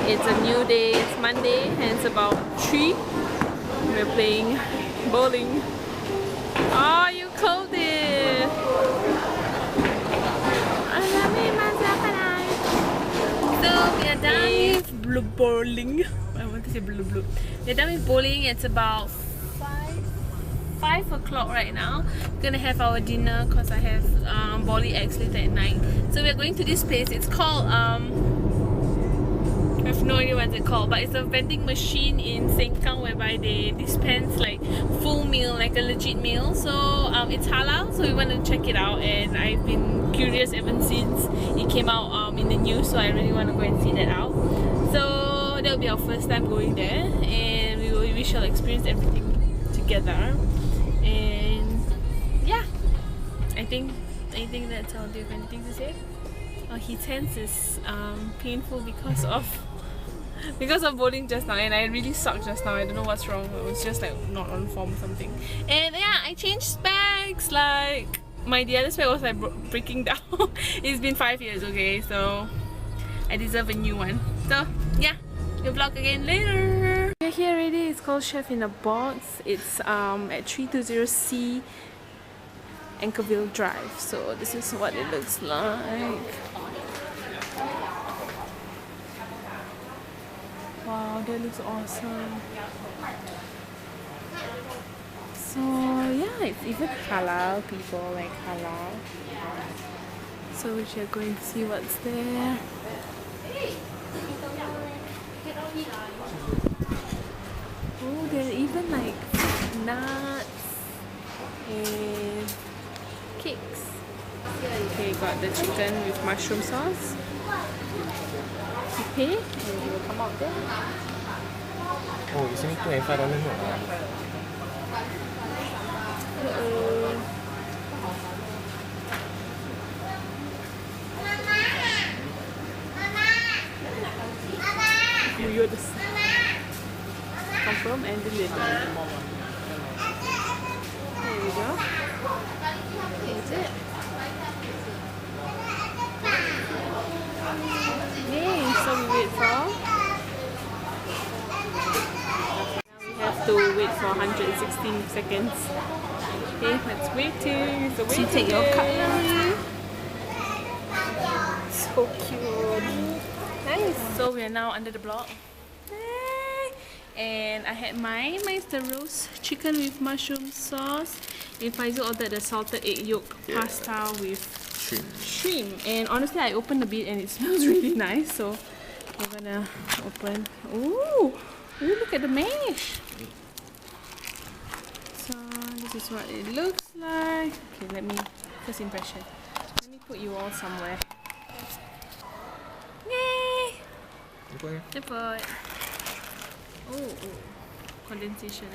It's a new day, it's Monday and it's about 3. We're playing bowling. Oh, you called it! So we are done with bowling. I want to say blue. We're done with bowling. It's about 5 o'clock right now. We're gonna have our dinner because I have volley eggs later at night. So we're going to this place. It's called I have no idea what it's called, but it's a vending machine in Sengkang whereby they dispense like full meal, like a legit meal. So it's halal, so we want to check it out, and I've been curious ever since it came out in the news, so I really want to go and see that out. So that'll be our first time going there, and we shall experience everything together. And yeah, I think that's all. Do you have anything to say? His hands is painful because of bowling just now, and I really sucked just now. I don't know what's wrong. I was just like not on form or something. And yeah, I changed specs. Like the other spec was like breaking down. It's been 5 years, okay, so I deserve a new one. So yeah, we'll vlog again later. We're here already. It's called Chef in a Box. It's at 320C Anchorville Drive. So this is what it looks like. Wow, that looks awesome. So yeah, it's even halal, people like halal. So we should go and see what's there. Oh, there are even like nuts and cakes. Okay, got the chicken with mushroom sauce. You pay and it will come out there. Oh, it's only $25 more. You're the confirm and deliver. There we go. That's it. Yay, so we wait for. We have to wait for 116 seconds. Okay, let's waiting. It's a waiting. You take your cutlery. So cute. Nice. So we are now under the block. And I had mine. Mine's the roast chicken with mushroom sauce. And Faisal ordered the salted egg yolk pasta with shrimp. And honestly, I opened a bit and it smells really nice. So we're gonna open. Ooh, look at the mash. So this is what it looks like. Okay, first impression. Let me put you all somewhere. Yay! Report. Oh, condensation.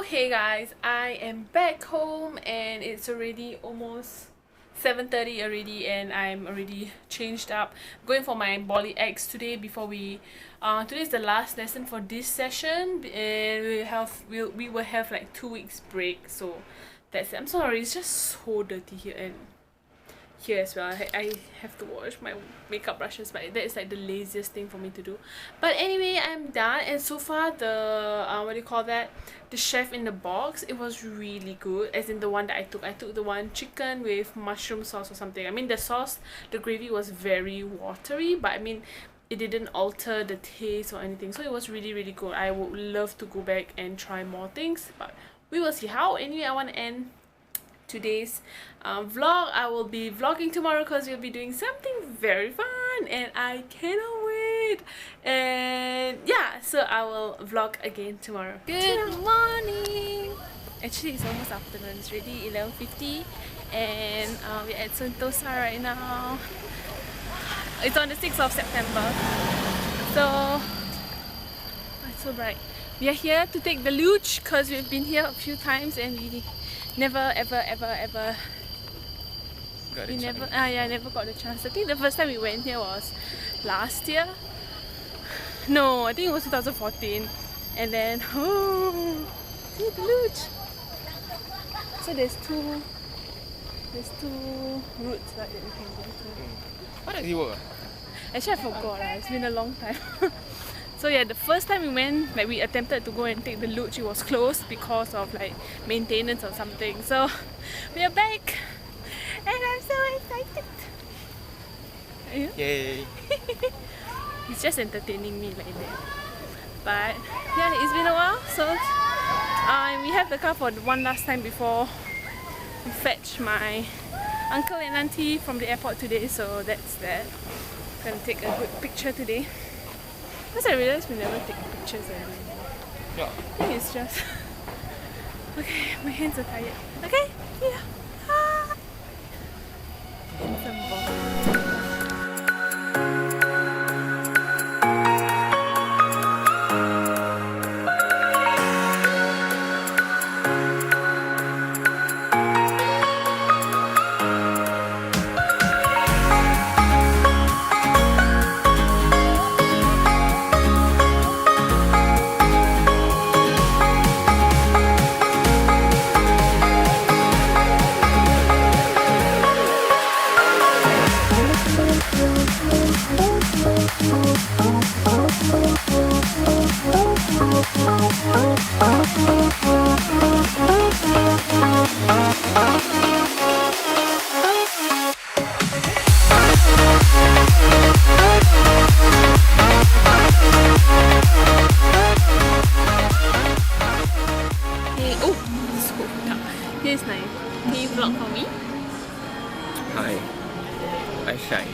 Hey guys, I am back home and it's already almost 7:30 already, and I'm already changed up. Going for my volley eggs today before we today is the last lesson for this session, and we will have like 2 weeks break. So that's it. I'm sorry, it's just so dirty here, and here as well. I have to wash my makeup brushes, but that is like the laziest thing for me to do. But anyway, I'm done, and so far the what do you call that, the chef in the box, it was really good. As in the one that I took the one chicken with mushroom sauce or something. I mean, the sauce, the gravy was very watery, but I mean it didn't alter the taste or anything, so it was really really good. I would love to go back and try more things, but we will see how. Anyway, I want to end today's vlog. I will be vlogging tomorrow because we'll be doing something very fun and I cannot wait. And yeah, so I will vlog again tomorrow. Good morning. Actually, it's almost afternoon. It's already 11:50 and we're at Sentosa right now. It's on the 6th of September. So it's so bright. We are here to take the luge because we've been here a few times and we never got the chance. I think the first time we went here was last year. No, I think it was 2014. And then see the luge. So there's two routes that we can go to. How does it work? Actually, I forgot. It's been a long time. So yeah, the first time we went, like we attempted to go and take the luge, it was closed because of like maintenance or something. So we are back and I'm so excited. Are you? Yay! It's just entertaining me like that. But yeah, it's been a while, so we have the car for one last time before we fetch my uncle and auntie from the airport today, so that's that. Gonna take a good picture today. Because I realized we never take pictures anymore. Yeah. I think it's just... Okay, my hands are tired. Okay, yeah. Ah. Handsome boy. Here's nice. Can you vlog for me? Hi. I shine.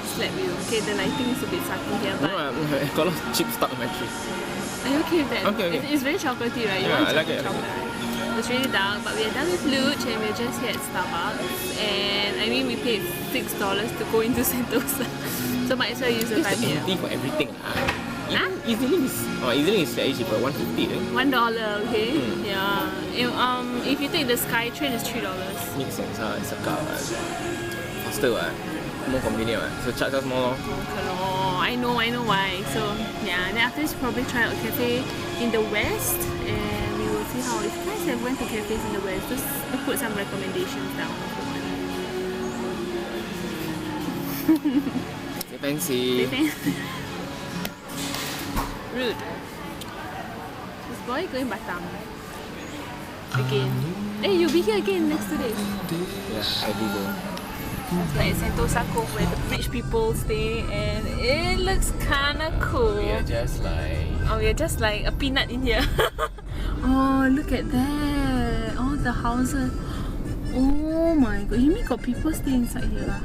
Slap you. Okay, the lighting is a bit sucky here, but... No, I've got a lot of chips stuck on my tree. Are you okay with that? Okay. It's very chocolatey, right? You Yeah, want I like it. chocolate, right? It's really dark, but we are done with luge and we're just here at Starbucks. And I mean, we paid $6 to go into Sentosa. So might as well use the time here. $80 for everything. Huh? Easily is slightly cheaper, $150. $1, okay? Yeah. If you take the Sky Train, it's $3. Makes sense, it's a car. Faster, more convenient. So charge us more. Okay, no, I know why. So yeah, then after this, probably try out a cafe in the west, and we will see how. If you guys have went to cafes in the west, just put some recommendations down. Say fancy. Rude. This boy going Batam again. Hey, you'll be here again next 2 days. Yeah, I do go. It's like Sentosa Cove where the rich people stay, and it looks kinda cool. We are just like a peanut in here. Oh, look at that! All the houses. Oh my god! You mean got people stay inside here?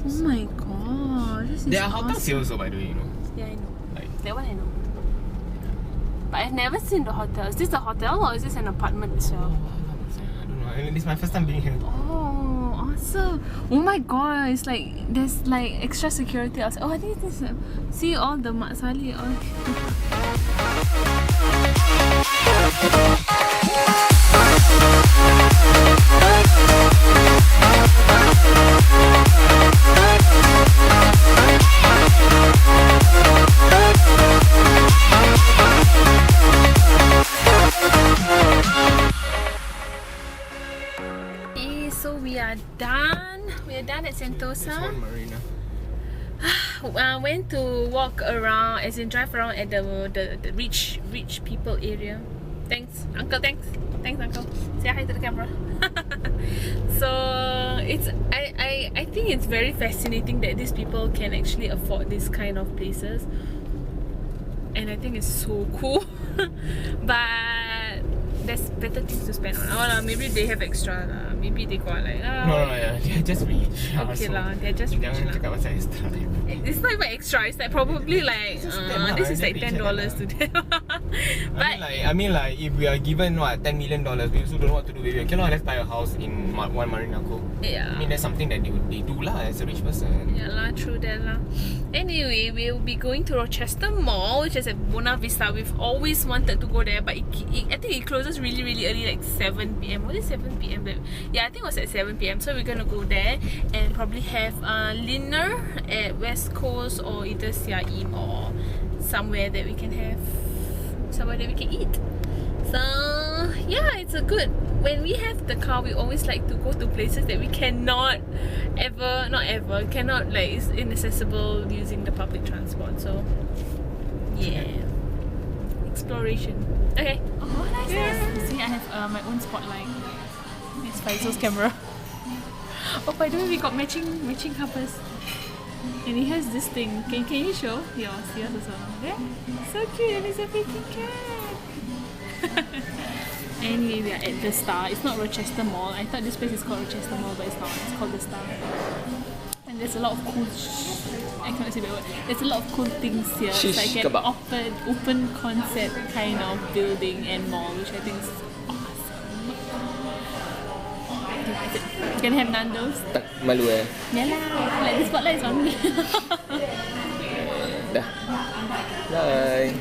Oh my god! This is there are awesome. hotels here also, by the way, you know. Yeah, I know. Like, That one I know. But I've never seen the hotel. Is this a hotel or is this an apartment itself? I don't know. This is my first time being here. Oh, awesome! Oh my god! It's like there's like extra security outside. Oh, I think this is see all the Mak Saleh all. Sentosa. One marina. Went to walk around, as in drive around at the rich people area. Thanks, uncle. Thanks, uncle. Say hi to the camera. So it's I think it's very fascinating that these people can actually afford this kind of places, and I think it's so cool. But there's better things to spend on. Oh, maybe they have extra lah. Maybe they got like No, yeah, they're just rich. Okay lah, they're just rich Jangan lah. cakap pasal extra. It's not even extra. It's like probably like this is like $10 to them. But I mean like if we are given what $10 million, we also don't know what to do with it. Okay, let's buy a house in one marina cove. yeah. I mean that's something that they do lah as a rich person. Yeah lah, true that lah. Anyway, we'll be going to Rochester Mall, which is at Buona Vista. We've always wanted to go there, but I think it closes really early, like 7 PM. Was it 7 PM? Yeah, I think it was at 7 PM. So we're gonna go there and probably have dinner at West Coast or either Siaim or somewhere that we can eat. So yeah, it's a good. When we have the car, we always like to go to places that we cannot cannot, like, it's inaccessible using the public transport. So yeah, exploration. Okay. Oh, nice. Yeah. See, I have my own spotlight. It's Faisal's camera. Oh, by the way, we got matching covers. And he has this thing. Can you show yours? Yours also. Yeah? So cute. And it's a freaking cat. Anyway, we are at the Star. It's not Rochester Mall. I thought this place is called Rochester Mall, but it's not. It's called the Star. And there's a lot of cool. I can't say that word. There's a lot of cool things here. It's like an open concept kind of building and mall, which I think is awesome. Can I have Nando's? Tak malu eh? Yeah lah, like the spotlight is on me. Dah. Bye.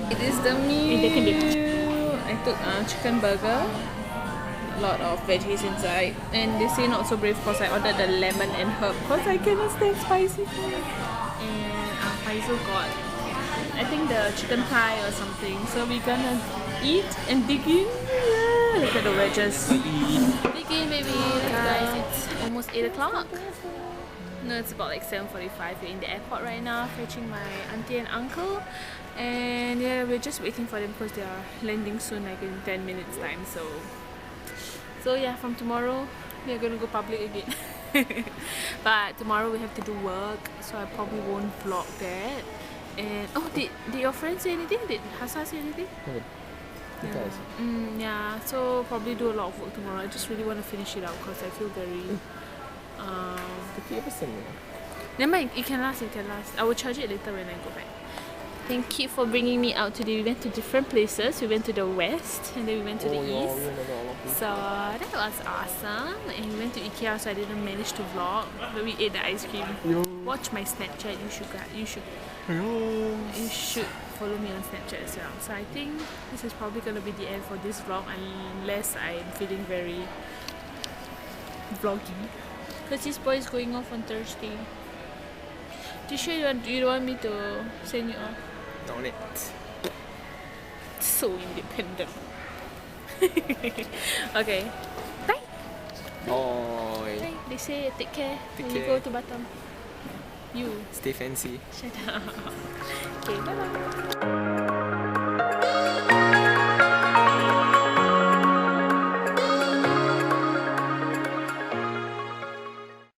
It is the meal. I took chicken burger, a lot of veggies inside, and they say not so brave because I ordered the lemon and herb because I cannot stand spicy food. And Faisal got, I think, the chicken pie or something. So we're gonna eat and dig in. Yeah, look at the wedges. Dig in, baby. Guys, it's almost 8 o'clock. No, it's about like 7:45. We're in the airport right now, fetching my auntie and uncle. And yeah, we're just waiting for them because they are landing soon, like in 10 minutes time. So yeah, from tomorrow we're gonna go public again. But tomorrow we have to do work, so I probably won't vlog that. And oh, did your friend say anything? Did Hassa say anything? Yeah, so probably do a lot of work tomorrow. I just really want to finish it out because I feel very never mind, it can last. I will charge it later when I go back. Thank you for bringing me out today. We went to different places. We went to the west and then we went to the east. So that was awesome. And we went to IKEA, so I didn't manage to vlog, but we ate the ice cream. Watch my Snapchat. You should follow me on Snapchat as well. So I think this is probably gonna be the end for this vlog unless I'm feeling very vloggy. Because this boy is going off on Thursday. You sure you don't want me to send you off? No need. So independent. Okay. Bye. Bye. Bye. They say take care when you care. go to Batam. You Stay fancy. shut up. Okay, bye bye.